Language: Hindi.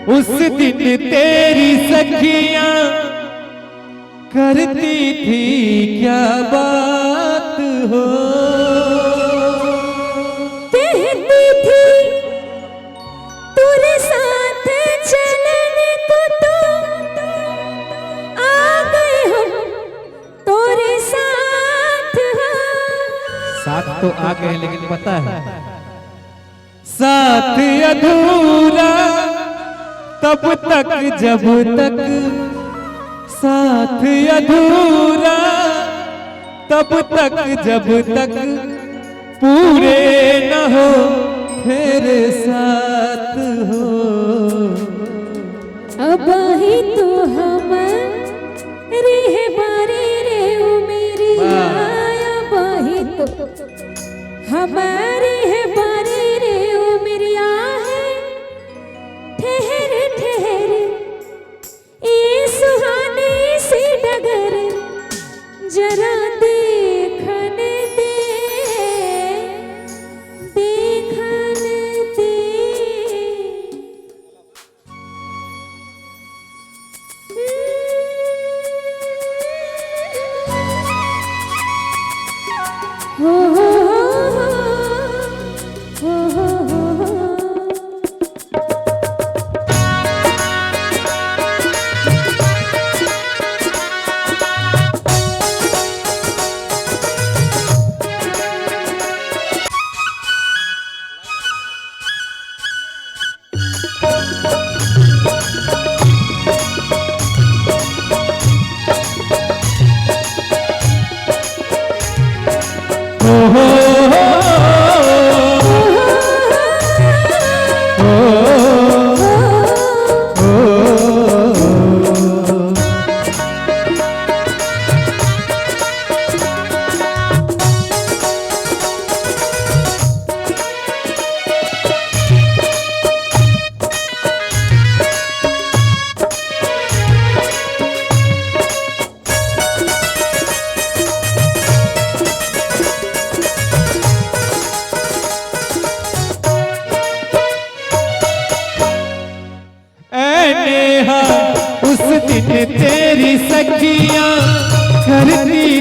उस दिन तेरी सखियां करती थी क्या बात हो, कहती थी तेरे साथ चलने को तो आ गए हो, तेरे साथ हो। साथ तो आ गए लेकिन पता है साथ अधूरा तब तक जब तक, साथ अधूरा तब तक जब तक पूरे न हो तेरे साथ हो। अब ही तो हमारी है बारी रे ओ मेरी, अब ही तो हमारी है बारी रे ओ मेरी आहे। ठहर ठहर ये सुहानी सी डगर जरा देखने दे, देखने दे। हो हो हो हो हो। उस दिन तेरी सखियां करती